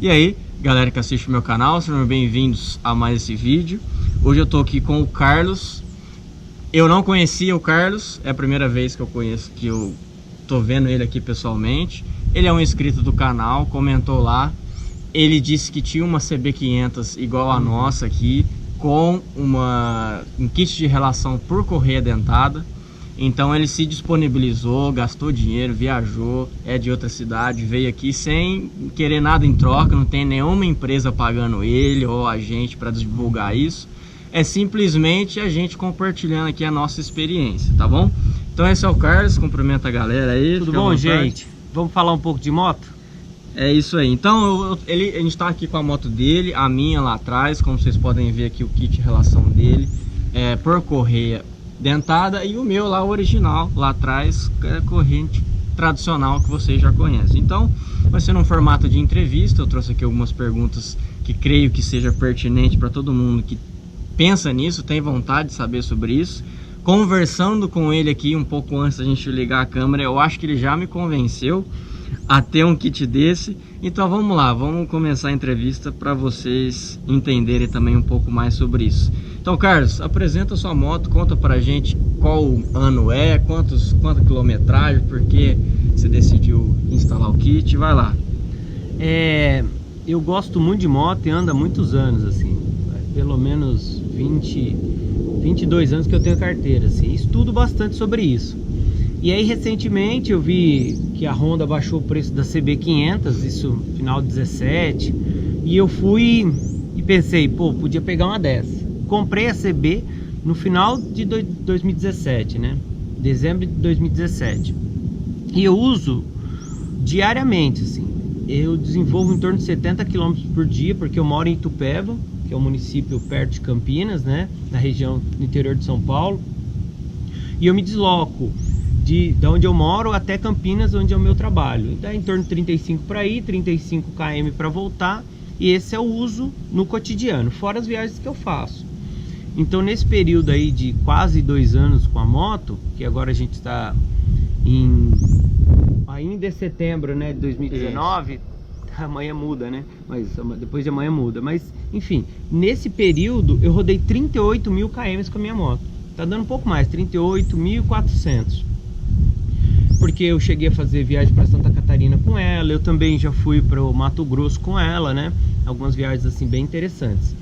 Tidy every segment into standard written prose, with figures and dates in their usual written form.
E aí, galera que assiste o meu canal, sejam bem-vindos a mais esse vídeo. Hoje eu tô aqui com o Carlos. Eu não conhecia o Carlos, é a primeira vez que eu tô vendo ele aqui pessoalmente. Ele é um inscrito do canal, comentou lá. Ele disse que tinha uma CB500 igual a nossa aqui, com um kit de relação por correia dentada. Então ele se disponibilizou, gastou dinheiro, viajou, é de outra cidade, veio aqui sem querer nada em troca, não tem nenhuma empresa pagando ele ou a gente para divulgar isso. É simplesmente a gente compartilhando aqui a nossa experiência, tá bom? Então esse é o Carlos, cumprimenta a galera aí. Tudo bom, gente? Vamos falar um pouco de moto? É isso aí. Então a gente tá aqui com a moto dele, a minha lá atrás, como vocês podem ver aqui o kit de relação dele, por correia dentada, e o meu lá original, lá atrás, corrente tradicional que vocês já conhecem. Então vai ser num formato de entrevista. Eu trouxe aqui algumas perguntas que creio que seja pertinente para todo mundo que pensa nisso, tem vontade de saber sobre isso. Conversando com ele aqui um pouco antes da gente ligar a câmera, eu acho que ele já me convenceu a ter um kit desse. Então vamos lá, vamos começar a entrevista para vocês entenderem também um pouco mais sobre isso. Então, Carlos, apresenta a sua moto, conta pra gente qual ano é, quanta quilometragem, por que você decidiu instalar o kit, vai lá. Eu gosto muito de moto e ando há muitos anos, assim, pelo menos 22 anos que eu tenho carteira, assim, estudo bastante sobre isso. E aí recentemente eu vi que a Honda baixou o preço da CB500, isso no final de 17, e eu fui e pensei, pô, podia pegar uma dessa. Comprei a CB no final de 2017, né? Dezembro de 2017. E eu uso diariamente, assim. Eu desenvolvo em torno de 70 km por dia, porque eu moro em Itupeva, que é um município perto de Campinas, né? Na região do interior de São Paulo. E eu me desloco de onde eu moro até Campinas, onde é o meu trabalho. Então é em torno de 35 para ir, 35 km para voltar. E esse é o uso no cotidiano, fora as viagens que eu faço. Então nesse período aí de quase 2 anos com a moto, que agora a gente está ainda é setembro, né, de 2019, isso. Amanhã muda, né, mas depois de amanhã muda, mas enfim, nesse período eu rodei 38 mil km com a minha moto, tá dando um pouco mais, 38.400, porque eu cheguei a fazer viagem para Santa Catarina com ela, eu também já fui para o Mato Grosso com ela, né, algumas viagens assim bem interessantes.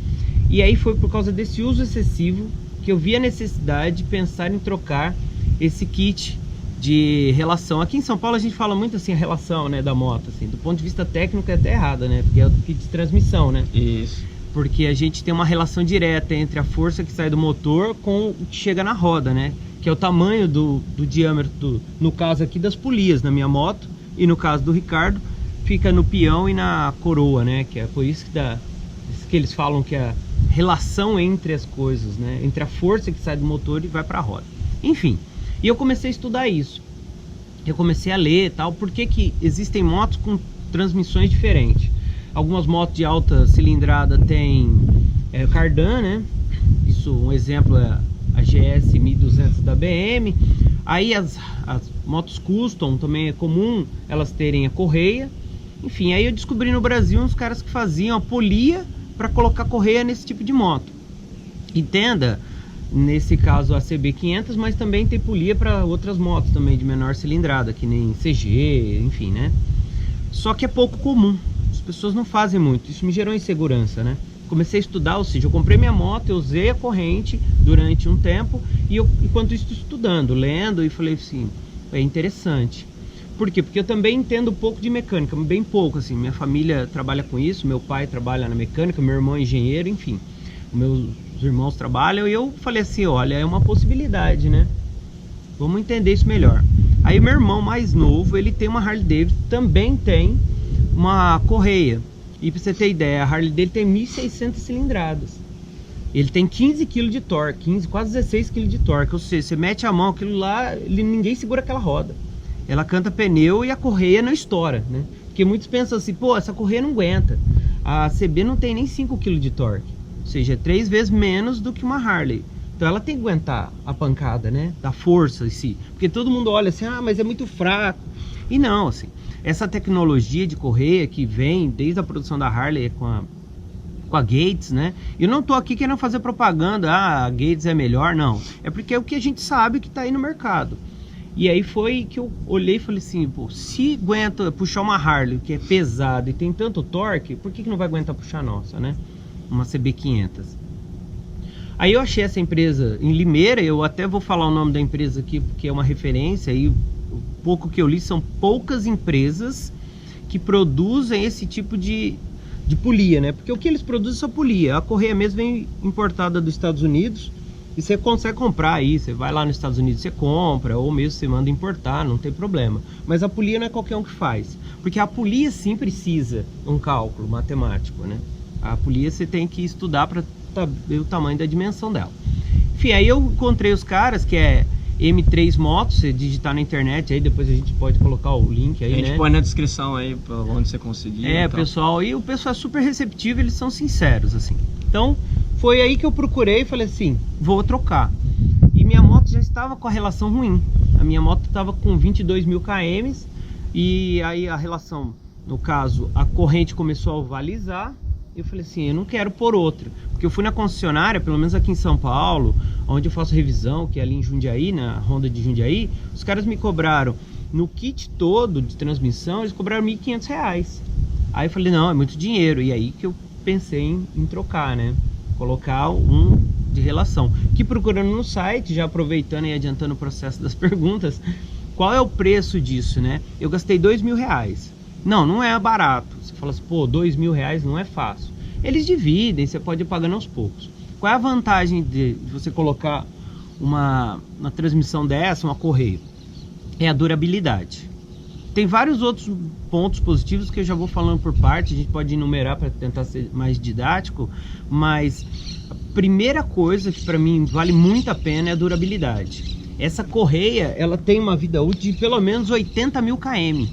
E aí foi por causa desse uso excessivo que eu vi a necessidade de pensar em trocar esse kit de relação. Aqui em São Paulo a gente fala muito assim a relação, né, da moto, assim, do ponto de vista técnico é até errada, né, porque é o kit de transmissão, né? Isso. Porque a gente tem uma relação direta entre a força que sai do motor com o que chega na roda, né? Que é o tamanho do diâmetro, no caso aqui das polias na minha moto, e no caso do Ricardo fica no peão e na coroa, né? Que é por isso que eles falam que a relação entre as coisas, né, entre a força que sai do motor e vai para a roda. Enfim, e eu comecei a estudar isso. Eu comecei a ler e tal, porque que existem motos com transmissões diferentes. Algumas motos de alta cilindrada tem cardan, né? Isso, um exemplo é a GS 1200 da BM. Aí as motos custom também é comum elas terem a correia. Enfim, aí eu descobri no Brasil uns caras que faziam a polia para colocar correia nesse tipo de moto. Entenda, nesse caso a CB500, mas também tem polia para outras motos também de menor cilindrada, que nem CG, enfim, né? Só que é pouco comum, as pessoas não fazem muito, isso me gerou insegurança, né? Comecei a estudar, ou seja, eu comprei minha moto, eu usei a corrente durante um tempo, e eu, enquanto isso, estudando, lendo, e falei assim, é interessante. Por quê? Porque eu também entendo um pouco de mecânica, bem pouco, assim, minha família trabalha com isso, meu pai trabalha na mecânica, meu irmão é engenheiro, enfim, meus irmãos trabalham, e eu falei assim, olha, é uma possibilidade, né? Vamos entender isso melhor. Aí meu irmão mais novo, ele tem uma Harley Davidson, também tem uma correia, e pra você ter ideia, a Harley dele tem 1.600 cilindradas, ele tem 15 kg de torque, quase 16 kg de torque, ou seja, você mete a mão, aquilo lá, ninguém segura aquela roda. Ela canta pneu e a correia não estoura, né? Porque muitos pensam assim, pô, essa correia não aguenta. A CB não tem nem 5 kg de torque, ou seja, é 3 vezes menos do que uma Harley. Então ela tem que aguentar a pancada, né? Da força em si. Porque todo mundo olha assim, ah, mas é muito fraco. E não, assim, essa tecnologia de correia que vem desde a produção da Harley com a Gates, né? Eu não tô aqui querendo fazer propaganda, a Gates é melhor, não. É porque é o que a gente sabe que tá aí no mercado. E aí foi que eu olhei e falei assim, pô, se aguenta puxar uma Harley que é pesada e tem tanto torque, por que não vai aguentar puxar a nossa, né? Uma CB500. Aí eu achei essa empresa em Limeira, eu até vou falar o nome da empresa aqui, porque é uma referência, e o pouco que eu li são poucas empresas que produzem esse tipo de polia, né? Porque o que eles produzem é só polia, a correia mesmo vem importada dos Estados Unidos, e você consegue comprar aí, você vai lá nos Estados Unidos, você compra, ou mesmo você manda importar, não tem problema. Mas a polia não é qualquer um que faz, porque a polia sim precisa um cálculo matemático, né? A polia você tem que estudar para ver o tamanho da dimensão dela. Enfim, aí eu encontrei os caras, que é M3 Motos, você digitar na internet, aí depois a gente pode colocar o link aí, a gente, né? põe na descrição aí, pra onde você conseguir. É, pessoal, e o pessoal é super receptivo, eles são sinceros, assim. Então, foi aí que eu procurei e falei assim, vou trocar. E minha moto já estava com a relação ruim. A minha moto estava com 22 mil km, e aí a relação, no caso, a corrente começou a ovalizar. Eu falei assim, eu não quero pôr outra. Porque eu fui na concessionária, pelo menos aqui em São Paulo, onde eu faço revisão, que é ali em Jundiaí, na Honda de Jundiaí, os caras me cobraram, no kit todo de transmissão, eles cobraram R$1.500. Aí eu falei, não, é muito dinheiro. E aí que eu pensei em trocar, né? Colocar um de relação. Que procurando no site, já aproveitando e adiantando o processo das perguntas, qual é o preço disso, né? Eu gastei R$2.000. Não é barato. Você fala assim, pô, R$2.000 não é fácil. Eles dividem, você pode ir pagando aos poucos. Qual é a vantagem de você colocar uma transmissão dessa, uma correia? É a durabilidade. Tem vários outros pontos positivos que eu já vou falando por parte, a gente pode enumerar para tentar ser mais didático, mas a primeira coisa que para mim vale muito a pena é a durabilidade. Essa correia, ela tem uma vida útil de pelo menos 80 mil km,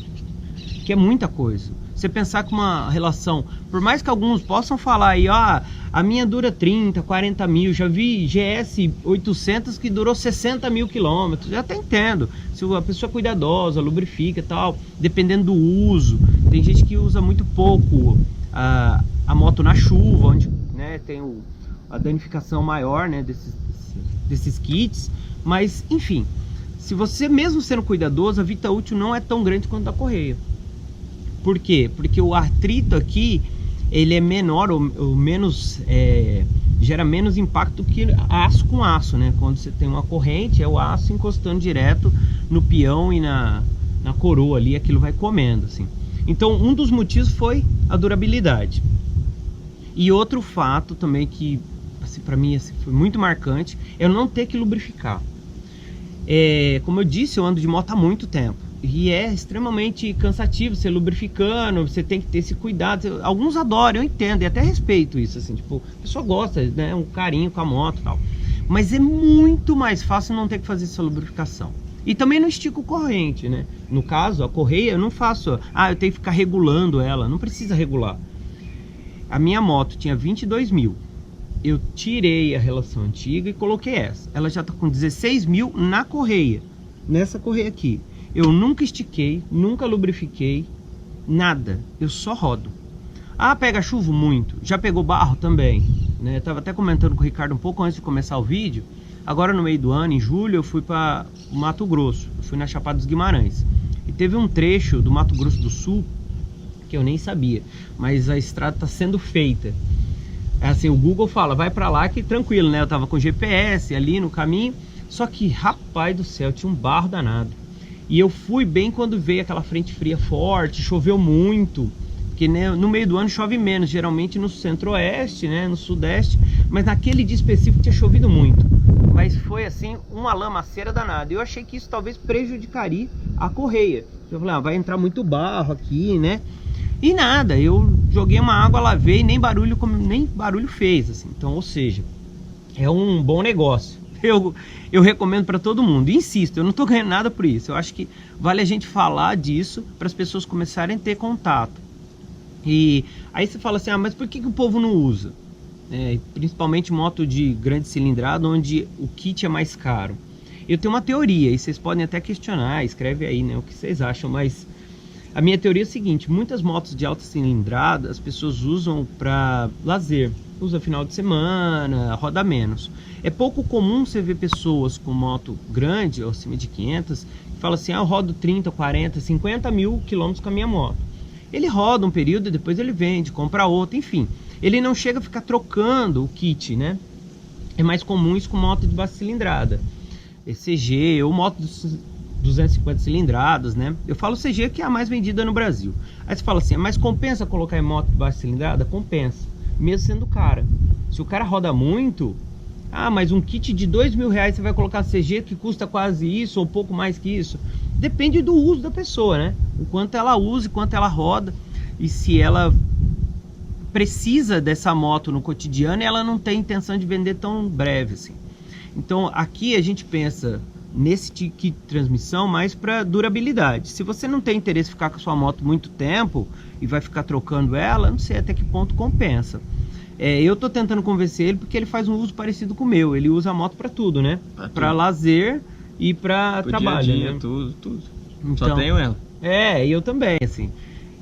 que é muita coisa. Você pensar com uma relação, por mais que alguns possam falar aí, ó, a minha dura 30, 40 mil, já vi GS 800 que durou 60 mil quilômetros, eu até entendo, se a pessoa é cuidadosa, lubrifica e tal, dependendo do uso, tem gente que usa muito pouco a moto na chuva, onde, né, tem a danificação maior, né, desses kits, mas enfim, se você mesmo sendo cuidadoso, a vida útil não é tão grande quanto a correia. Por quê? Porque o atrito aqui, ele é menor ou menos, gera menos impacto que aço com aço, né? Quando você tem uma corrente, é o aço encostando direto no peão e na coroa ali, aquilo vai comendo, assim. Então, um dos motivos foi a durabilidade. E outro fato também que, assim, para mim assim, foi muito marcante, é eu não ter que lubrificar. Como eu disse, eu ando de moto há muito tempo. E é extremamente cansativo você lubrificando, você tem que ter esse cuidado. Alguns adoram, eu entendo, e até respeito isso, assim, tipo, a pessoa gosta, né, um carinho com a moto e tal. Mas é muito mais fácil não ter que fazer essa lubrificação. E também não estico corrente, né? No caso, a correia eu não faço, eu tenho que ficar regulando ela, não precisa regular. A minha moto tinha 22 mil. Eu tirei a relação antiga e coloquei essa. Ela já tá com 16 mil na correia, nessa correia aqui. Eu nunca estiquei, nunca lubrifiquei, nada, eu só rodo. Pega chuva muito, já pegou barro também, né? Eu tava até comentando com o Ricardo um pouco antes de começar o vídeo. Agora no meio do ano, em julho, eu fui para o Mato Grosso, eu fui na Chapada dos Guimarães. E teve um trecho do Mato Grosso do Sul, que eu nem sabia, mas a estrada tá sendo feita. Assim, o Google fala, vai para lá que tranquilo, né? Eu tava com GPS ali no caminho, só que, rapaz do céu, tinha um barro danado. E eu fui bem quando veio aquela frente fria forte, choveu muito, porque, né, no meio do ano chove menos, geralmente no centro-oeste, né, no sudeste, mas naquele dia específico tinha chovido muito. Mas foi assim, uma lamaceira danada. Eu achei que isso talvez prejudicaria a correia. Eu falei, vai entrar muito barro aqui, né? E nada, eu joguei uma água, lavei, nem barulho fez, assim. Então, ou seja, é um bom negócio. Eu recomendo para todo mundo. Insisto, eu não estou ganhando nada por isso. Eu acho que vale a gente falar disso para as pessoas começarem a ter contato. E aí você fala assim, mas por que o povo não usa? Principalmente moto de grande cilindrada, onde o kit é mais caro. Eu tenho uma teoria, e vocês podem até questionar, escreve aí, né, o que vocês acham, mas A minha teoria é a seguinte: muitas motos de alta cilindrada as pessoas usam para lazer, usa final de semana, roda menos. É pouco comum você ver pessoas com moto grande, ou acima de 500, que falam assim: eu rodo 30, 40, 50 mil quilômetros com a minha moto. Ele roda um período e depois ele vende, compra outra, enfim. Ele não chega a ficar trocando o kit, né? É mais comum isso com moto de baixa cilindrada, CG ou moto de 250 cilindradas, né? Eu falo CG que é a mais vendida no Brasil. Aí você fala assim: mas compensa colocar em moto de baixa cilindrada? Compensa, mesmo sendo cara. Se o cara roda muito, mas um kit de R$2.000 você vai colocar CG que custa quase isso ou pouco mais que isso? Depende do uso da pessoa, né? O quanto ela usa, o quanto ela roda, e se ela precisa dessa moto no cotidiano, ela não tem intenção de vender tão breve assim. Então aqui a gente pensa nesse kit de transmissão mais para durabilidade. Se você não tem interesse em ficar com a sua moto muito tempo e vai ficar trocando ela, não sei até que ponto compensa. Eu tô tentando convencer ele porque ele faz um uso parecido com o meu. Ele usa a moto para tudo, né? Para lazer e para trabalho, dia a dia, né? tudo. Então, só tenho ela. E eu também, assim.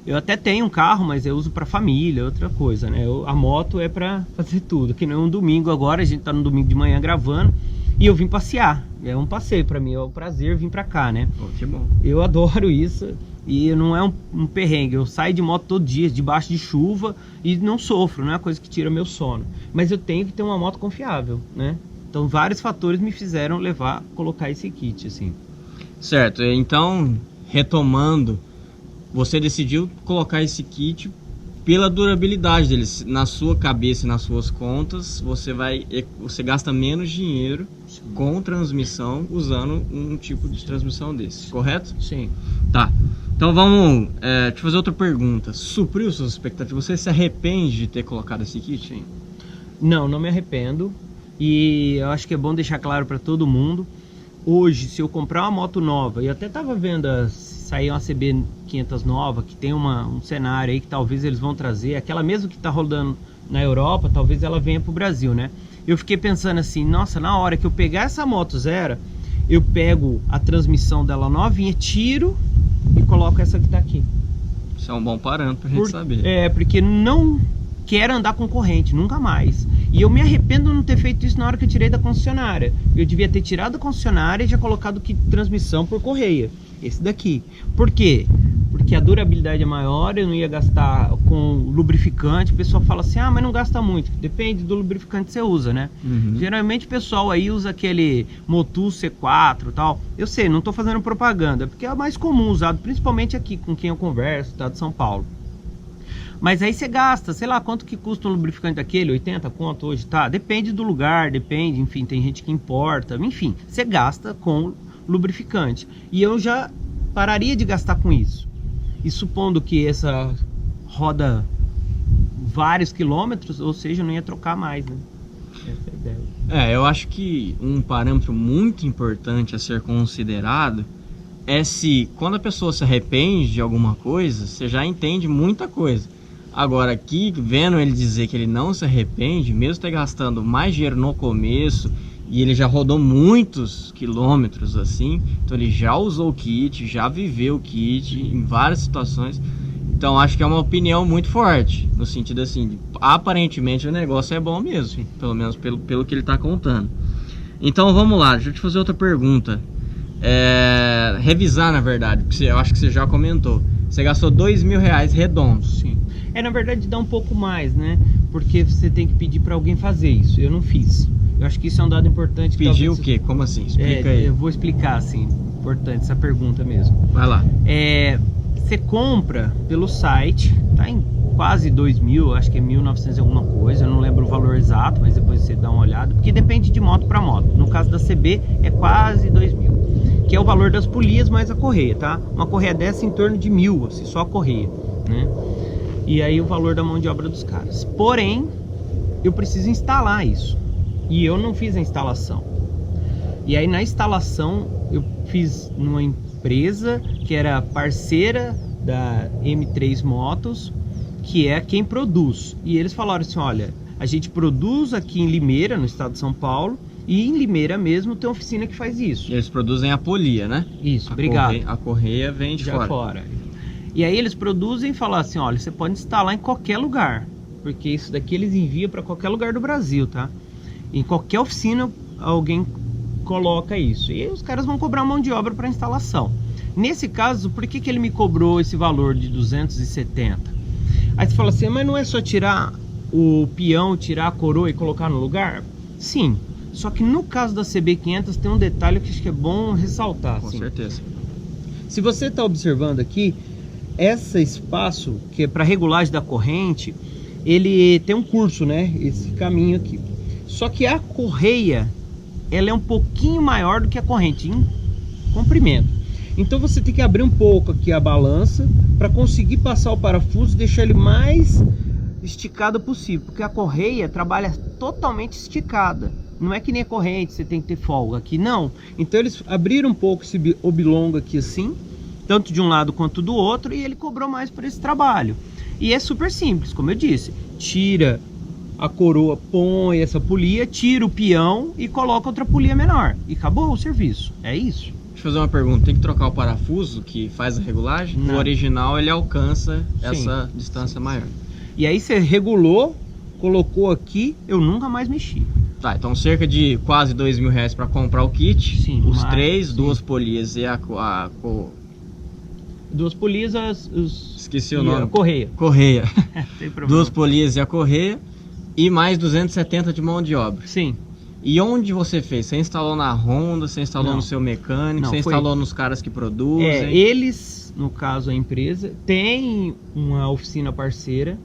Eu até tenho um carro, mas eu uso para família, outra coisa, né? A moto é para fazer tudo. Que nem um domingo agora, a gente tá no domingo de manhã gravando e eu vim passear. É um passeio para mim, é um prazer vir para cá, né? Que bom. Eu adoro isso e não é um perrengue. Eu saio de moto todo dia, debaixo de chuva, e não sofro, não é uma coisa que tira meu sono. Mas eu tenho que ter uma moto confiável, né? Então vários fatores me fizeram colocar esse kit, assim. Certo, então, retomando, você decidiu colocar esse kit pela durabilidade dele. Na sua cabeça e nas suas contas, você gasta menos dinheiro com transmissão usando um tipo de transmissão desse, correto? Sim. Tá, então vamos te fazer outra pergunta. Supriu suas expectativas? Você se arrepende de ter colocado esse kit? Hein? Não me arrependo, e eu acho que é bom deixar claro para todo mundo. Hoje, se eu comprar uma moto nova, e até estava vendo sair uma CB 500 nova, que tem um cenário aí que talvez eles vão trazer, aquela mesmo que está rodando na Europa, talvez ela venha para o Brasil, né? Eu fiquei pensando assim: nossa, na hora que eu pegar essa moto zero, eu pego a transmissão dela novinha, tiro e coloco essa que está aqui. Isso é um bom parâmetro pra gente saber. Porque não quero andar com corrente, nunca mais. E eu me arrependo de não ter feito isso na hora que eu tirei da concessionária. Eu devia ter tirado da concessionária e já colocado kit de transmissão por correia. Esse daqui. Por quê? Porque a durabilidade é maior, eu não ia gastar com lubrificante. O pessoal fala assim: mas não gasta muito. Depende do lubrificante que você usa, né? Uhum. Geralmente o pessoal aí usa aquele Motul C4 e tal. Eu sei, não tô fazendo propaganda, porque é o mais comum usado, principalmente aqui com quem eu converso, tá, de São Paulo. Mas aí você gasta, sei lá, quanto que custa um lubrificante daquele? 80 conto hoje, tá? Depende do lugar, depende, enfim, tem gente que importa. Enfim, você gasta com lubrificante. E eu já pararia de gastar com isso. E supondo que essa roda vários quilômetros, ou seja, eu não ia trocar mais, né? Essa é a ideia. Eu acho que um parâmetro muito importante a ser considerado é se, quando a pessoa se arrepende de alguma coisa, você já entende muita coisa. Agora aqui, vendo ele dizer que ele não se arrepende, mesmo ter gastando mais dinheiro no começo, e ele já rodou muitos quilômetros assim, então ele já usou o kit, já viveu o kit em várias situações. Então acho que é uma opinião muito forte, no sentido assim, aparentemente o negócio é bom mesmo, pelo menos pelo que ele está contando. Então vamos lá, deixa eu te fazer outra pergunta. Revisar, na verdade, porque eu acho que você já comentou. Você gastou R$2.000 redondos. Sim. Na verdade dá um pouco mais, né? Porque você tem que pedir para alguém fazer isso. Eu não fiz. Eu acho que isso é um dado importante. Pedir o quê? Como assim? Explica aí. Eu vou explicar, assim. Importante essa pergunta mesmo. Vai lá. Você compra pelo site, tá em quase 2.000, acho que é 1.900 e alguma coisa. Eu não lembro o valor exato, mas depois você dá uma olhada. Porque depende de moto para moto. No caso da CB é quase 2.000. Que é o valor das polias mais a correia, tá? Uma correia dessa em torno de 1.000, assim, só a correia, né? E aí o valor da mão de obra dos caras. Porém, eu preciso instalar isso. E eu não fiz a instalação. E aí na instalação eu fiz numa empresa que era parceira da M3 Motos, que é quem produz. E eles falaram assim: olha, a gente produz aqui em Limeira, no estado de São Paulo, e em Limeira mesmo tem uma oficina que faz isso. E eles produzem a polia, né? Isso, obrigado. A correia vem de fora. E aí eles produzem e falam assim, olha, você pode instalar em qualquer lugar, porque isso daqui eles enviam para qualquer lugar do Brasil, tá? Em qualquer oficina alguém coloca isso. E aí os caras vão cobrar mão de obra para instalação. Nesse caso, por que ele me cobrou esse valor de 270? Aí você fala assim, mas não é só tirar o peão, tirar a coroa e colocar no lugar? Sim, só que no caso da CB500 tem um detalhe que acho que é bom ressaltar. Com certeza. Se você está observando aqui, esse espaço que é para regulagem da corrente, ele tem um curso, né? Esse caminho aqui. Só que a correia, ela é um pouquinho maior do que a corrente em comprimento. Então você tem que abrir um pouco aqui a balança para conseguir passar o parafuso e deixar ele mais esticado possível, porque a correia trabalha totalmente esticada. Não é que nem a corrente, você tem que ter folga aqui, não. Então eles abriram um pouco esse oblongo aqui assim, tanto de um lado quanto do outro, e ele cobrou mais por esse trabalho. E é super simples, como eu disse, tira a coroa, põe essa polia, tira o peão e coloca outra polia menor. E acabou o serviço, é isso. Deixa eu fazer uma pergunta, tem que trocar o parafuso que faz a regulagem? Não. O original ele alcança essa distância maior. E aí você regulou, colocou aqui, eu nunca mais mexi. Tá, então cerca de quase R$2.000 para comprar o kit. Sim, os mas, três, sim. duas polias e Duas polias, esqueci o e nome. a correia. Correia. Sem problema. Duas polias e a correia. E mais 270 de mão de obra. Sim. E onde você fez? Você instalou na Honda, você instalou Não. no seu mecânico, Não, você foi- instalou nos caras que produzem? Eles, no caso a empresa, tem uma oficina parceira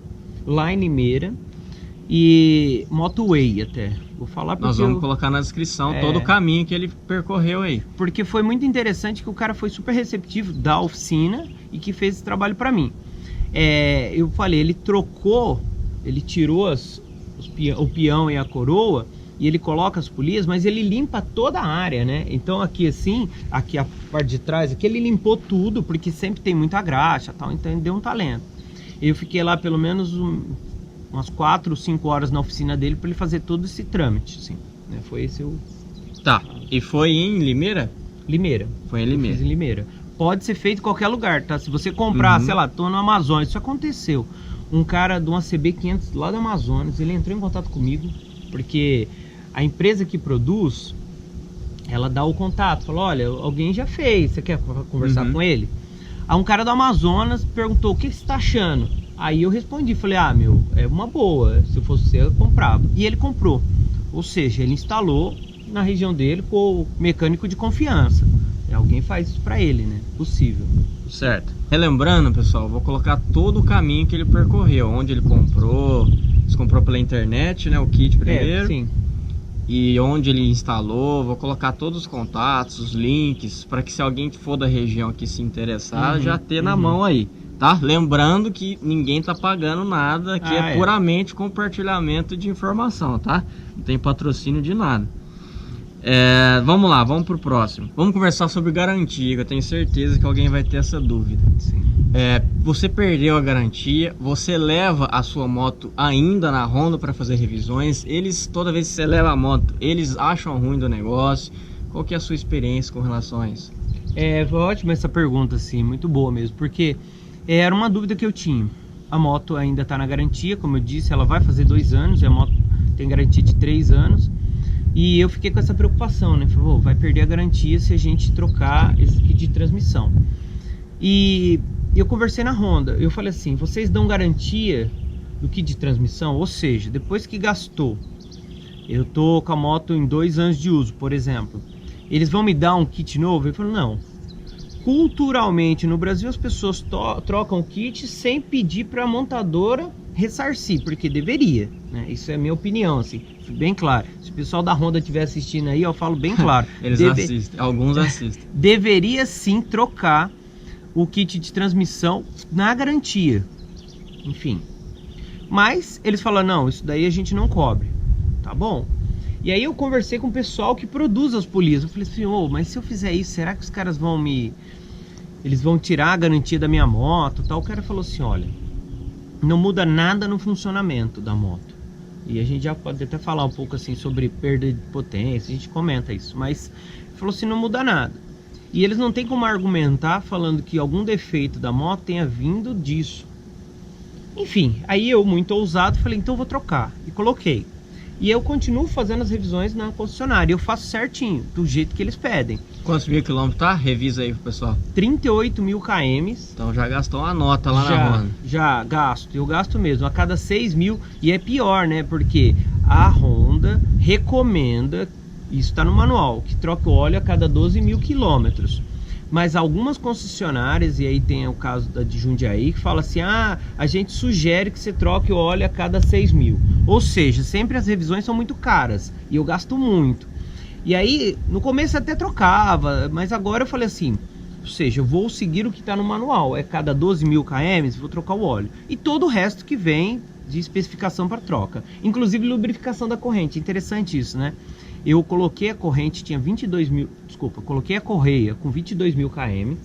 lá em Limeira e Motoway até. Vou falar porque, Nós vamos colocar na descrição todo o caminho que ele percorreu aí. porque foi muito interessante que o cara foi super receptivo da oficina e que fez esse trabalho para mim. Eu falei, ele trocou, ele tirou o peão e a coroa e ele coloca as polias, mas ele limpa toda a área, né? Então aqui assim, aqui a parte de trás, aqui ele limpou tudo, porque sempre tem muita graxa, tal, então ele deu um talento. Eu fiquei lá pelo menos umas 4 ou 5 horas na oficina dele para ele fazer todo esse trâmite, assim, né? Foi esse o Tá, e foi em Limeira? Limeira. Foi em Eu Limeira. fiz em Limeira. Pode ser feito em qualquer lugar, tá? Se você comprar, sei lá, tô no Amazonas, isso aconteceu. Um cara de uma CB500 lá do Amazonas, ele entrou em contato comigo, porque a empresa que produz, ela dá o contato, falou, olha, alguém já fez, você quer conversar com ele? Aí um cara do Amazonas perguntou, o que você tá achando? Aí eu respondi, falei, é uma boa, se eu fosse você eu comprava. E ele comprou, ou seja, ele instalou na região dele com o mecânico de confiança. Alguém faz isso pra ele, né? Possível. Certo. Relembrando, pessoal, vou colocar todo o caminho que ele percorreu, onde ele comprou, se comprou pela internet, né, o kit primeiro. Sim. E onde ele instalou, vou colocar todos os contatos, os links, para que se alguém for da região aqui se interessar, já ter na mão aí, tá? Lembrando que ninguém tá pagando nada, que é puramente compartilhamento de informação, tá? Não tem patrocínio de nada. Vamos lá, vamos pro próximo. Vamos conversar sobre garantia, que eu tenho certeza que alguém vai ter essa dúvida. Sim. Você perdeu a garantia, você leva a sua moto ainda na Honda para fazer revisões. Eles, toda vez que você leva a moto, eles acham ruim do negócio. Qual que é a sua experiência com relação a isso? Foi ótima essa pergunta, assim, muito boa mesmo, porque era uma dúvida que eu tinha. A moto ainda está na garantia, como eu disse, ela vai fazer 2 anos, e a moto tem garantia de 3 anos. E eu fiquei com essa preocupação, né? Falei, vai perder a garantia se a gente trocar esse kit de transmissão. E eu conversei na Honda, eu falei assim, vocês dão garantia do kit de transmissão? Ou seja, depois que gastou, eu tô com a moto em 2 anos de uso, por exemplo, eles vão me dar um kit novo? Ele falou, não. Culturalmente, no Brasil, as pessoas trocam o kit sem pedir para a montadora ressarcir, porque deveria, né? Isso é a minha opinião, assim, bem claro. Se o pessoal da Honda estiver assistindo aí, eu falo bem claro. Eles assistem, alguns assistem. Deveria sim trocar o kit de transmissão na garantia. Enfim. Mas eles falaram, não, isso daí a gente não cobre. Tá bom? E aí eu conversei com o pessoal que produz as polias. Eu falei assim, mas se eu fizer isso, será que os caras vão eles vão tirar a garantia da minha moto, tal? O cara falou assim, olha, não muda nada no funcionamento da moto. E a gente já pode até falar um pouco assim sobre perda de potência, a gente comenta isso. Mas ele falou assim, não muda nada. E eles não tem como argumentar falando que algum defeito da moto tenha vindo disso. Enfim, aí eu, muito ousado, falei, então eu vou trocar. E coloquei. E eu continuo fazendo as revisões na concessionária. Eu faço certinho, do jeito que eles pedem. Quantos mil quilômetros tá? Revisa aí pro pessoal. 38 mil km. Então já gastou uma nota lá na Honda. Já gasto. Eu gasto mesmo. A cada 6 mil. E é pior, né? Porque a Honda recomenda, isso está no manual, que troque o óleo a cada 12 mil quilômetros. Mas algumas concessionárias, e aí tem o caso da de Jundiaí, que fala assim, a gente sugere que você troque o óleo a cada 6 mil. Ou seja, sempre as revisões são muito caras e eu gasto muito. E aí, no começo até trocava, mas agora eu falei assim, ou seja, eu vou seguir o que está no manual, é cada 12 mil km, vou trocar o óleo. E todo o resto que vem de especificação para troca, inclusive lubrificação da corrente, interessante isso, né? Eu coloquei a corrente, tinha 22 mil, desculpa, coloquei a correia com 22 mil km,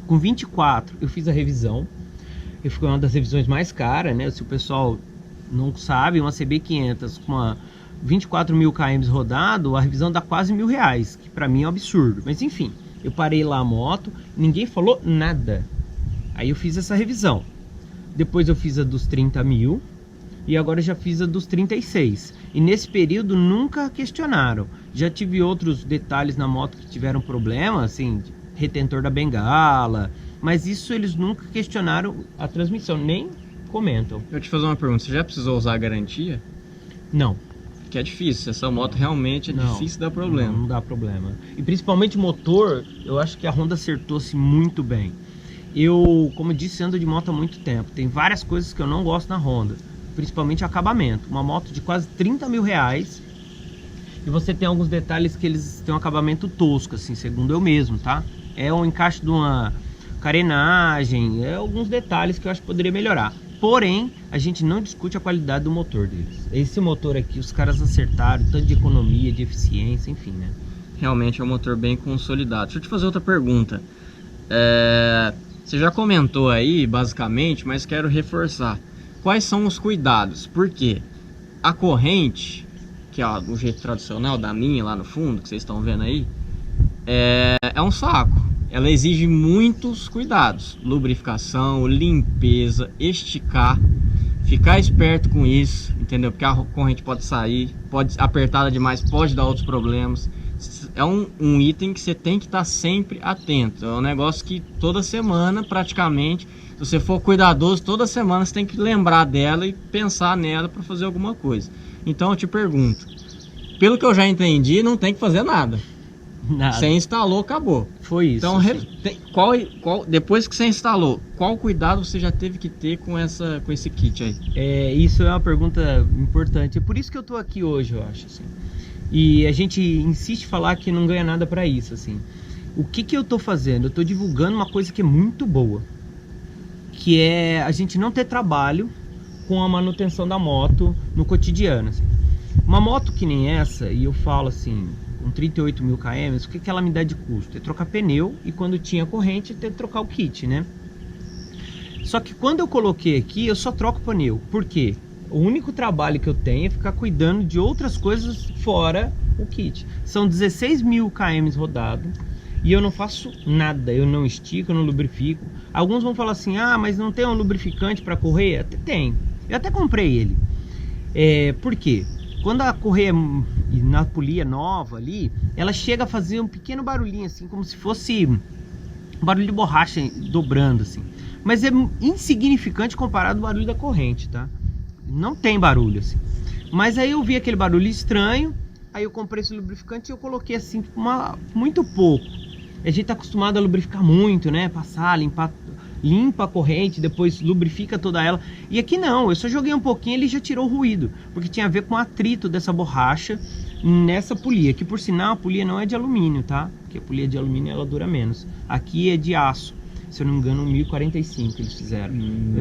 com 24 eu fiz a revisão, eu fui uma das revisões mais caras, né? Se o pessoal não sabe, uma CB500 com uma 24 mil km rodado, a revisão dá quase R$1.000, que pra mim é um absurdo, mas enfim, eu parei lá a moto, ninguém falou nada, aí eu fiz essa revisão, depois eu fiz a dos 30 mil, e agora já fiz a dos 36. E nesse período nunca questionaram. Já tive outros detalhes na moto que tiveram problema, assim, retentor da bengala, mas isso eles nunca questionaram a transmissão, nem comentam. Eu te fazer uma pergunta, você já precisou usar a garantia? Não. Que é difícil, essa moto realmente é difícil dar problema. Não dá problema. E principalmente o motor, eu acho que a Honda acertou-se muito bem. Eu, como eu disse, ando de moto há muito tempo. Tem várias coisas que eu não gosto na Honda, principalmente acabamento. Uma moto de quase R$30 mil e você tem alguns detalhes que eles têm um acabamento tosco, assim, segundo eu mesmo, tá? É o encaixe de uma carenagem, é alguns detalhes que eu acho que poderia melhorar. Porém, a gente não discute a qualidade do motor deles. Esse motor aqui, os caras acertaram, tanto de economia, de eficiência, enfim, né? Realmente é um motor bem consolidado. Deixa eu te fazer outra pergunta. Você já comentou aí, basicamente, mas quero reforçar. Quais são os cuidados? Porque a corrente, que é do jeito tradicional da minha lá no fundo, que vocês estão vendo aí, é um saco. Ela exige muitos cuidados: lubrificação, limpeza, esticar, ficar esperto com isso, entendeu? Porque a corrente pode sair, pode apertada demais, pode dar outros problemas. É um item que você tem que estar sempre atento. É um negócio que toda semana, praticamente, se você for cuidadoso, toda semana você tem que lembrar dela e pensar nela para fazer alguma coisa. Então eu te pergunto, pelo que eu já entendi, não tem que fazer nada. Você instalou, acabou. Foi isso. Então, depois que você instalou, qual cuidado você já teve que ter com esse kit aí? Isso é uma pergunta importante. É por isso que eu tô aqui hoje, eu acho, assim. E a gente insiste em falar que não ganha nada para isso, assim. O que eu tô fazendo? Eu tô divulgando uma coisa que é muito boa, que é a gente não ter trabalho com a manutenção da moto no cotidiano, assim. Uma moto que nem essa, e eu falo assim, com 38 mil km, o que ela me dá de custo? É trocar pneu e quando tinha corrente, ter que trocar o kit, né? Só que quando eu coloquei aqui, eu só troco pneu. Por quê? O único trabalho que eu tenho é ficar cuidando de outras coisas fora o kit. São 16 mil km rodado e eu não faço nada. Eu não estico, eu não lubrifico. Alguns vão falar assim, mas não tem um lubrificante para correia? Até tem. Eu até comprei ele. Por quê? Quando a correia na polia nova ali, ela chega a fazer um pequeno barulhinho assim, como se fosse um barulho de borracha dobrando assim. Mas é insignificante comparado ao barulho da corrente, tá? Não tem barulho assim. Mas aí eu vi aquele barulho estranho, aí eu comprei esse lubrificante e eu coloquei assim, muito pouco. A gente tá acostumado a lubrificar muito, né? Passar, limpar, limpa a corrente, depois lubrifica toda ela. E aqui não, eu só joguei um pouquinho e ele já tirou o ruído, porque tinha a ver com o atrito dessa borracha nessa polia, que por sinal a polia não é de alumínio, tá? Porque a polia de alumínio ela dura menos. Aqui é de aço, se eu não me engano 1045 eles fizeram.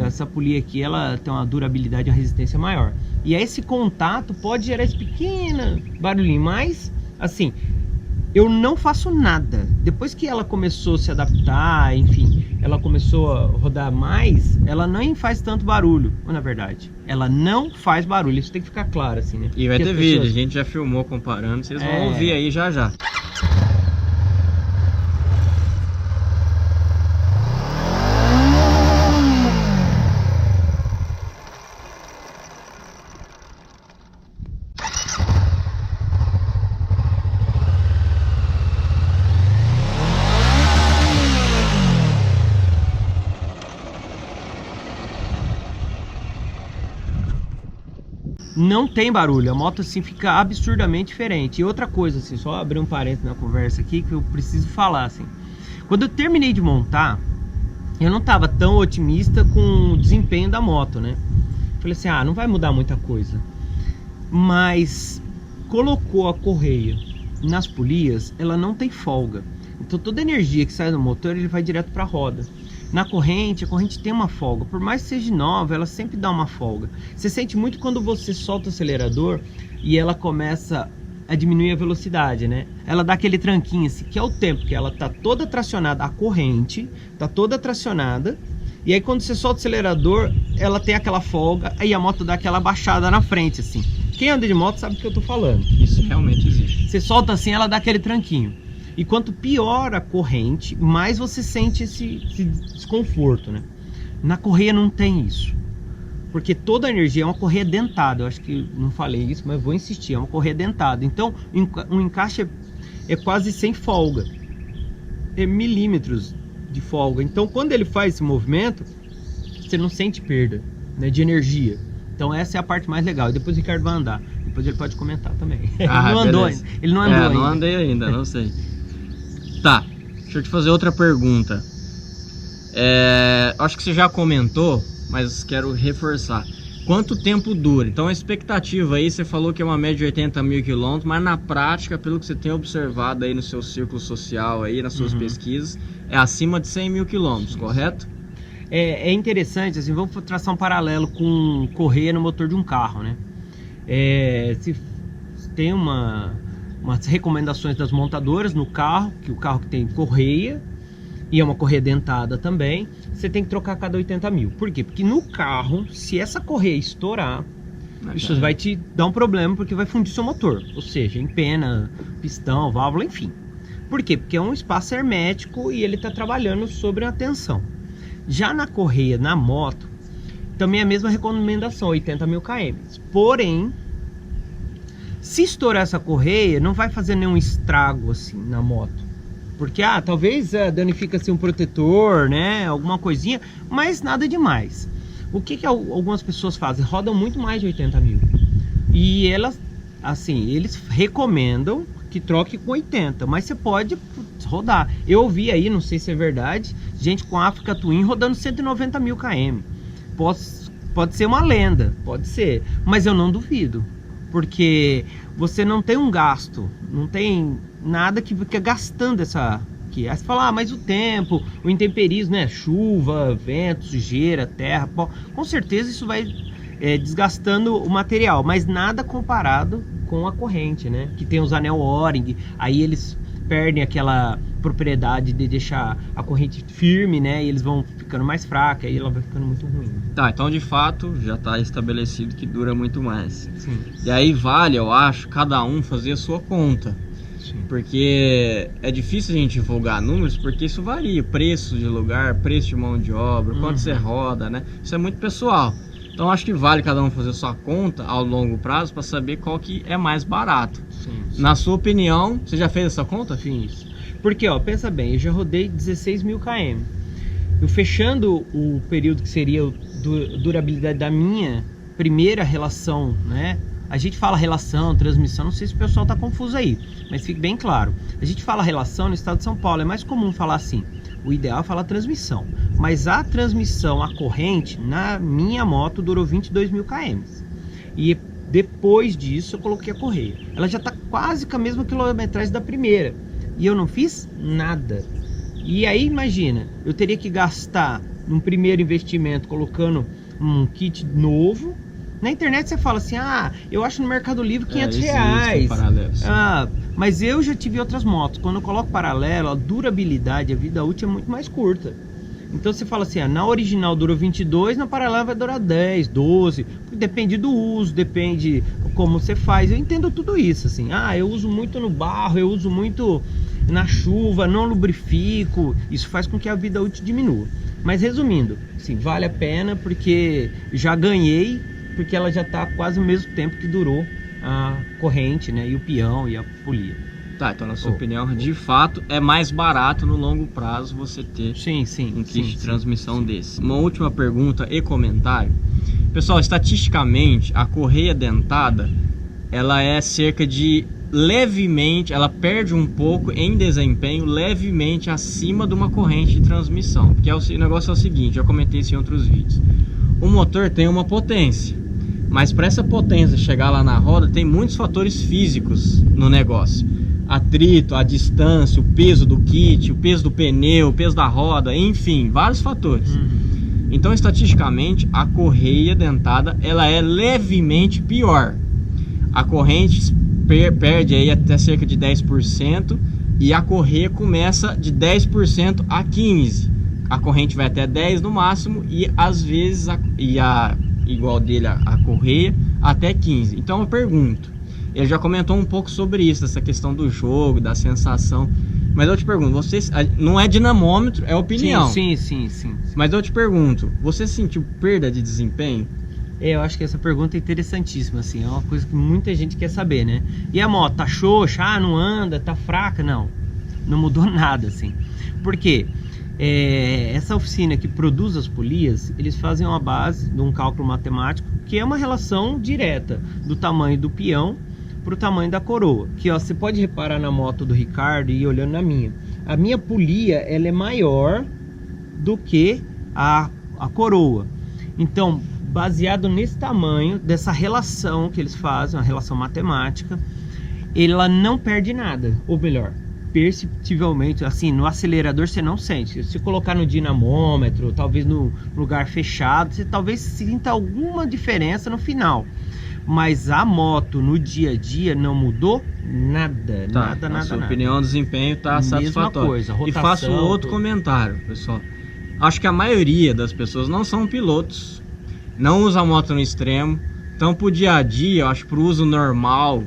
Essa polia aqui ela tem uma durabilidade, uma resistência maior. E aí esse contato pode gerar esse pequeno barulhinho, mas assim, eu não faço nada. Depois que ela começou a se adaptar, enfim, ela começou a rodar mais, ela nem faz tanto barulho. Na verdade, ela não faz barulho. Isso tem que ficar claro, assim, né? E vai ter vídeo, a gente já filmou comparando, vocês vão ouvir aí já já. não tem barulho, a moto assim fica absurdamente diferente. E outra coisa, assim, só abrir um parênteses na conversa aqui que eu preciso falar, assim. Quando eu terminei de montar, eu não estava tão otimista com o desempenho da moto, né? Falei assim, não vai mudar muita coisa. Mas colocou a correia nas polias, ela não tem folga. Então toda a energia que sai do motor, ele vai direto para a roda. Na corrente, a corrente tem uma folga. Por mais que seja nova, ela sempre dá uma folga. Você sente muito quando você solta o acelerador e ela começa a diminuir a velocidade, né? Ela dá aquele tranquinho assim, que é o tempo que ela tá toda tracionada, a corrente tá toda tracionada. E aí quando você solta o acelerador, ela tem aquela folga, aí a moto dá aquela baixada na frente, assim. Quem anda de moto sabe o que eu tô falando. Isso realmente existe. Você solta assim, ela dá aquele tranquinho. E quanto pior a corrente, mais você sente esse desconforto, né? Na correia não tem isso. Porque toda a energia é uma correia dentada. Eu acho que não falei isso, mas vou insistir. É uma correia dentada. Então, um encaixe é quase sem folga. É milímetros de folga. Então, quando ele faz esse movimento, você não sente perda, né, de energia. Então, essa é a parte mais legal. E depois o Ricardo vai andar. Depois ele pode comentar também. Ele não andou ainda. Ele não andou ainda. Não andei ainda, não sei. Tá, deixa eu te fazer outra pergunta. Acho que você já comentou, mas quero reforçar. Quanto tempo dura? Então a expectativa aí, você falou que é uma média de 80 mil quilômetros, mas na prática, pelo que você tem observado aí no seu círculo social, aí nas suas pesquisas, é acima de 100 mil quilômetros, correto? É interessante, assim, vamos traçar um paralelo com correia no motor de um carro, né? Se tem umas recomendações das montadoras no carro, que o carro que tem correia, e é uma correia dentada também, você tem que trocar a cada 80 mil. Por quê? Porque no carro, se essa correia estourar, isso vai te dar um problema, porque vai fundir seu motor. Ou seja, empena, pistão, válvula, enfim. Por quê? Porque é um espaço hermético e ele está trabalhando sobre a tensão. Já na correia, na moto, também é a mesma recomendação, 80 mil km. Porém, se estourar essa correia, não vai fazer nenhum estrago assim na moto. Porque, talvez danifica-se um protetor, né? Alguma coisinha, mas nada demais. O que algumas pessoas fazem? Rodam muito mais de 80 mil. E elas, assim, eles recomendam que troque com 80, mas você pode rodar. Eu ouvi aí, não sei se é verdade, gente com Africa Twin rodando 190 mil km. Pode ser uma lenda, pode ser, mas eu não duvido. Porque você não tem um gasto, não tem nada que fica gastando essa... Aí você fala, mas o tempo, o intemperismo, né? Chuva, vento, sujeira, terra, pó. Com certeza isso vai desgastando o material, mas nada comparado com a corrente, né? Que tem os anel O-ring, aí eles perdem aquela propriedade de deixar a corrente firme, né? E eles vão ficando mais fraca, aí ela vai ficando muito ruim. Tá, então de fato já está estabelecido que dura muito mais. Sim. E aí vale, eu acho, cada um fazer a sua conta. Sim. Porque é difícil a gente divulgar números, porque isso varia, preço de lugar, preço de mão de obra, quanto você roda, né? Isso é muito pessoal. Então acho que vale cada um fazer a sua conta ao longo prazo para saber qual que é mais barato. Sim. Na sua opinião, você já fez essa conta? Fiz. Porque, pensa bem, eu já rodei 16 mil km. Eu fechando o período que seria a durabilidade da minha primeira relação, né? A gente fala relação, transmissão, não sei se o pessoal tá confuso aí, mas fique bem claro. A gente fala relação no estado de São Paulo, é mais comum falar assim. O ideal é falar transmissão. Mas a transmissão, a corrente, na minha moto durou 22 mil km. E depois disso eu coloquei a correia. Ela já tá quase com a mesma quilometragem da primeira. E eu não fiz nada. E aí imagina, eu teria que gastar num primeiro investimento colocando um kit novo. Na internet você fala assim, eu acho no Mercado Livre 500 reais. Mas eu já tive outras motos. Quando eu coloco paralelo, a durabilidade, a vida útil é muito mais curta. Então você fala assim, na original durou 22, na paralela vai durar 10, 12. Depende do uso, depende como você faz. Eu entendo tudo isso, assim. Eu uso muito no barro, eu uso muito na chuva, não lubrifico. Isso faz com que a vida útil diminua. Mas resumindo, assim, vale a pena porque já ganhei, porque ela já está quase o mesmo tempo que durou a corrente, né? E o peão e a polia. Tá, então na sua opinião, de fato, é mais barato no longo prazo você ter sim, um kit de transmissão desse. Uma última pergunta e comentário. Pessoal, estatisticamente, a correia dentada, ela é cerca de levemente, ela perde um pouco em desempenho, levemente acima de uma corrente de transmissão. Porque o negócio é o seguinte, já comentei isso em outros vídeos. O motor tem uma potência, mas para essa potência chegar lá na roda, tem muitos fatores físicos no negócio. Atrito, a distância, o peso do kit, o peso do pneu, o peso da roda, enfim, vários fatores. Então, estatisticamente, a correia dentada, ela é levemente pior. A corrente perde aí até cerca de 10% e a correia começa de 10% a 15%. A corrente vai até 10% no máximo e às vezes igual dele a correia até 15%. Então eu pergunto, ele já comentou um pouco sobre isso, essa questão do jogo, da sensação, mas eu te pergunto, não é dinamômetro, é opinião. Sim. Mas eu te pergunto, você sentiu perda de desempenho? Eu acho que essa pergunta é interessantíssima, assim, é uma coisa que muita gente quer saber, né? E a moto, tá xoxa, não anda, tá fraca? Não mudou nada, assim. Por quê? Essa oficina que produz as polias, eles fazem uma base de um cálculo matemático, que é uma relação direta do tamanho do peão para o tamanho da coroa. Que ó, você pode reparar na moto do Ricardo e ir olhando na minha. A minha polia, ela é maior do que a coroa. Então, baseado nesse tamanho, dessa relação que eles fazem, uma relação matemática, ela não perde nada, ou melhor, perceptivelmente, assim, no acelerador você não sente. Se colocar no dinamômetro, talvez no lugar fechado, você talvez sinta alguma diferença no final. Mas a moto no dia a dia não mudou nada, nada. Na sua opinião, o desempenho está satisfatório. Coisa, rotação, e faço outro comentário, pessoal. Acho que a maioria das pessoas não são pilotos, não usa a moto no extremo, então pro dia a dia, eu acho que pro uso normal,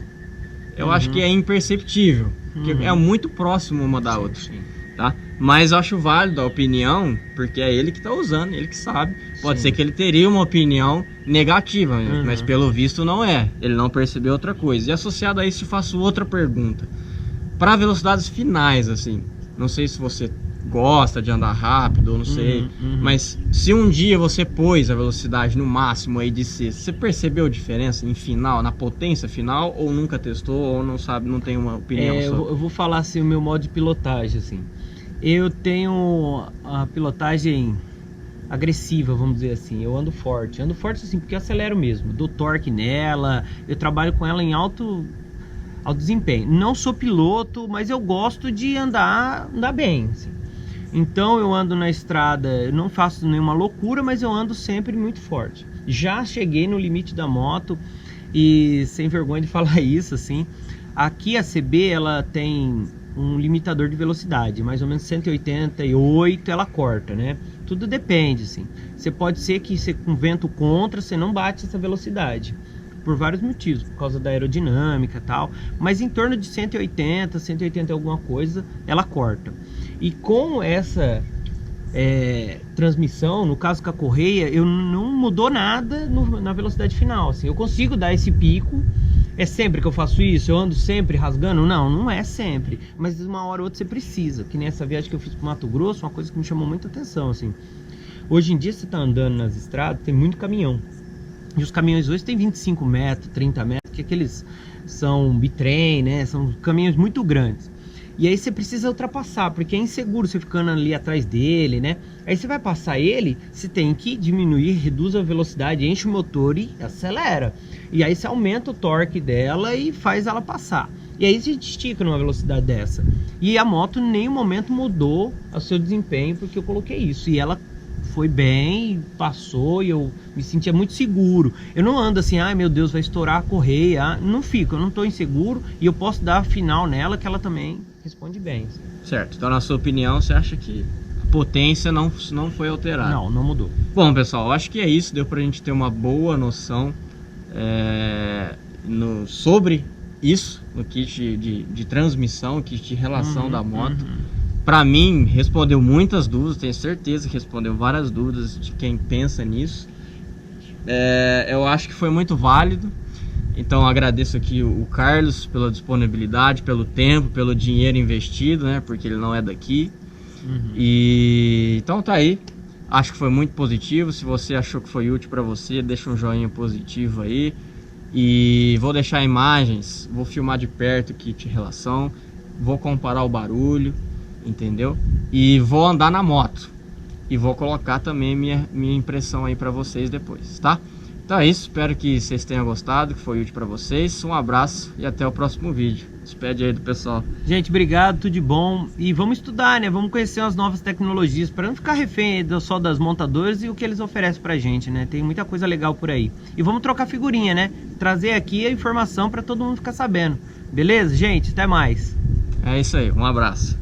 eu acho que é imperceptível, porque é muito próximo uma da outra, tá? Mas eu acho válido a opinião, porque é ele que tá usando, ele que sabe. Pode ser que ele teria uma opinião negativa, mas pelo visto não é, ele não percebeu outra coisa. E associado a isso, eu faço outra pergunta. Para velocidades finais, assim, não sei se você gosta de andar rápido, ou não sei, mas se um dia você pôs a velocidade no máximo aí de 6, você percebeu diferença em final, na potência final, ou nunca testou, ou não sabe, não tem uma opinião sobre? Eu vou falar assim, o meu modo de pilotagem, assim. Eu tenho a pilotagem agressiva, vamos dizer assim. Eu ando forte assim, porque eu acelero mesmo, dou torque nela, eu trabalho com ela em alto desempenho. Não sou piloto, mas eu gosto de andar bem, assim. Então eu ando na estrada, eu não faço nenhuma loucura, mas eu ando sempre muito forte. Já cheguei no limite da moto e sem vergonha de falar isso, assim, aqui a CB ela tem um limitador de velocidade, mais ou menos 188 ela corta, né? Tudo depende, assim. Você pode ser que você, com vento contra, você não bate essa velocidade, por vários motivos, por causa da aerodinâmica e tal, mas em torno de 180 e alguma coisa, ela corta. E com essa transmissão, no caso com a correia, eu não mudou nada na velocidade final, assim. Eu consigo dar esse pico. É sempre que eu faço isso? Eu ando sempre rasgando? Não é sempre, mas uma hora ou outra você precisa, que nem essa viagem que eu fiz pro Mato Grosso, uma coisa que me chamou muita atenção, assim. Hoje em dia você tá andando nas estradas, tem muito caminhão. E os caminhões hoje tem 25 metros, 30 metros, que aqueles são bitrem, né? São caminhões muito grandes. E aí você precisa ultrapassar, porque é inseguro você ficando ali atrás dele, né? Aí você vai passar ele, você tem que diminuir, reduz a velocidade, enche o motor e acelera. E aí você aumenta o torque dela e faz ela passar. E aí você estica numa velocidade dessa. E a moto em nenhum momento mudou o seu desempenho, porque eu coloquei isso. E ela foi bem, passou e eu me sentia muito seguro. Eu não ando assim, ai meu Deus, vai estourar a correia. Não fico, eu não estou inseguro e eu posso dar final nela que ela também responde bem. Assim. Certo, então na sua opinião você acha que a potência não foi alterada? Não mudou. Bom pessoal, eu acho que é isso, deu pra gente ter uma boa noção sobre isso, no kit de transmissão, kit de relação da moto. Para mim, respondeu muitas dúvidas, tenho certeza que respondeu várias dúvidas de quem pensa nisso. Eu acho que foi muito válido. Então agradeço aqui o Carlos pela disponibilidade, pelo tempo, pelo dinheiro investido, né? Porque ele não é daqui. E então tá aí Acho que foi muito positivo. Se você achou que foi útil para você, deixa um joinha positivo aí. E vou deixar imagens, vou filmar de perto o kit relação, vou comparar o barulho, entendeu? E vou andar na moto. E vou colocar também minha impressão aí para vocês depois, tá? Então é isso, espero que vocês tenham gostado, que foi útil para vocês. Um abraço e até o próximo vídeo. Despede aí do pessoal. Gente, obrigado, tudo de bom. E vamos estudar, né? Vamos conhecer as novas tecnologias para não ficar refém só das montadoras e o que eles oferecem pra gente, né? Tem muita coisa legal por aí. E vamos trocar figurinha, né? Trazer aqui a informação para todo mundo ficar sabendo. Beleza, gente? Até mais. É isso aí, um abraço.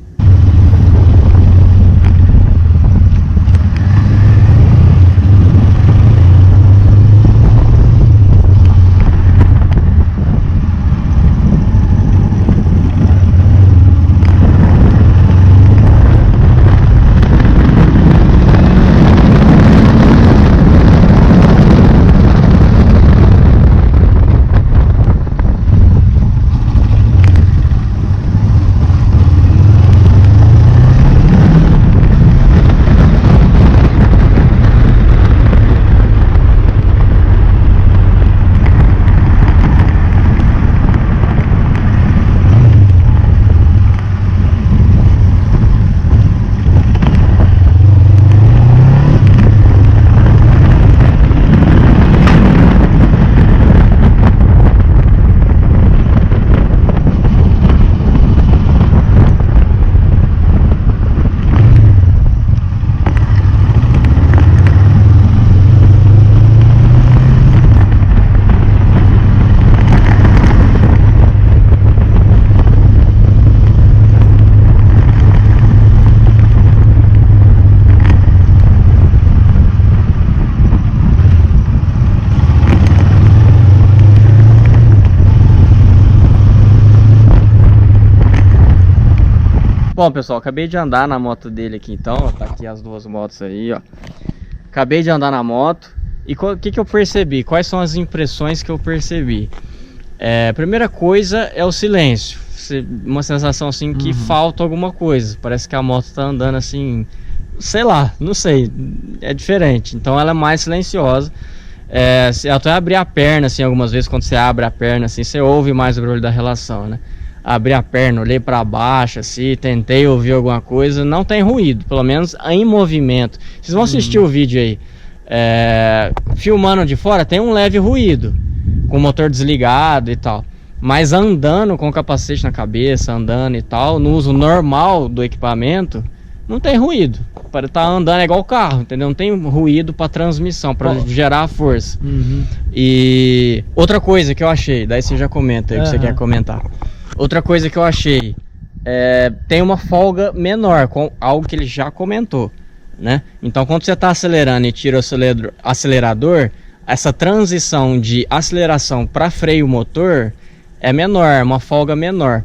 Bom, pessoal, acabei de andar na moto dele aqui então, ó, tá aqui as duas motos aí, ó. Acabei de andar na moto e o que eu percebi? Quais são as impressões que eu percebi? Primeira coisa é o silêncio. Uma sensação assim que falta alguma coisa. Parece que a moto tá andando assim, sei lá, não sei, é diferente. Então ela é mais silenciosa. Se até abrir a perna assim, algumas vezes quando você abre a perna assim, você ouve mais o barulho da relação, né? Abri a perna, olhei para baixo assim, tentei ouvir alguma coisa, não tem ruído, pelo menos em movimento. Vocês vão assistir o vídeo aí, filmando de fora, tem um leve ruído, com o motor desligado e tal. Mas andando com o capacete na cabeça, andando e tal, no uso normal do equipamento, não tem ruído. Para estar andando é igual o carro, entendeu? Não tem ruído para transmissão, para gerar a força. E outra coisa que eu achei, daí você já comenta aí o que você quer comentar. Outra coisa que eu achei, tem uma folga menor, com algo que ele já comentou, né? Então quando você está acelerando e tira o acelerador, essa transição de aceleração para freio motor é menor, uma folga menor.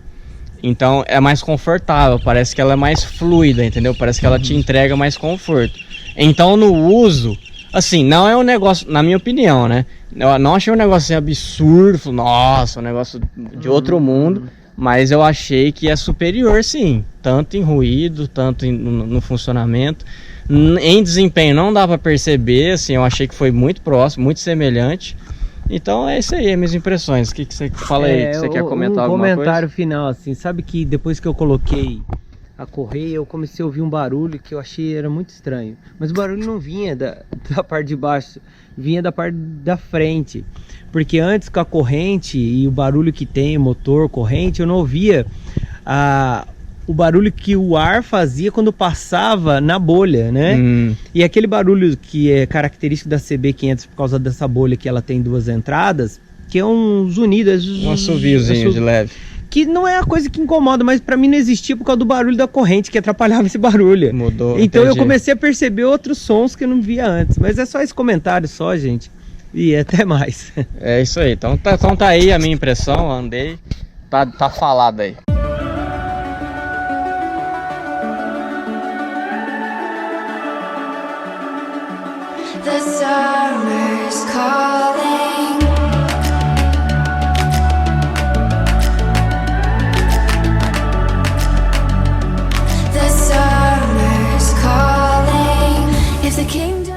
Então é mais confortável, parece que ela é mais fluida, entendeu? Parece que ela te entrega mais conforto. Então no uso, assim, não é um negócio, na minha opinião, né? Eu não achei um negócio assim absurdo, nossa, um negócio de outro mundo. Mas eu achei que é superior sim, tanto em ruído, tanto no funcionamento. Em desempenho não dá para perceber, assim, eu achei que foi muito próximo, muito semelhante. Então é isso aí, minhas impressões. O que você fala aí? Que você quer comentar alguma coisa? Um comentário final, assim, sabe que depois que eu coloquei a correia, eu comecei a ouvir um barulho que eu achei era muito estranho. Mas o barulho não vinha da parte de baixo, vinha da parte da frente. Porque antes com a corrente e o barulho que tem, motor, corrente, eu não ouvia o barulho que o ar fazia quando passava na bolha, né? E aquele barulho que é característico da CB500 por causa dessa bolha que ela tem duas entradas, que é um zunido, um assoviozinho de leve. Que não é a coisa que incomoda, mas pra mim não existia por causa do barulho da corrente que atrapalhava esse barulho. Mudou. Então eu comecei a perceber outros sons que eu não via antes. Mas é só esse comentário só, gente. E até mais. É isso aí. Então tá aí a minha impressão, andei. Tá falado aí. The summer's calling. The summer's calling. If the kingdom.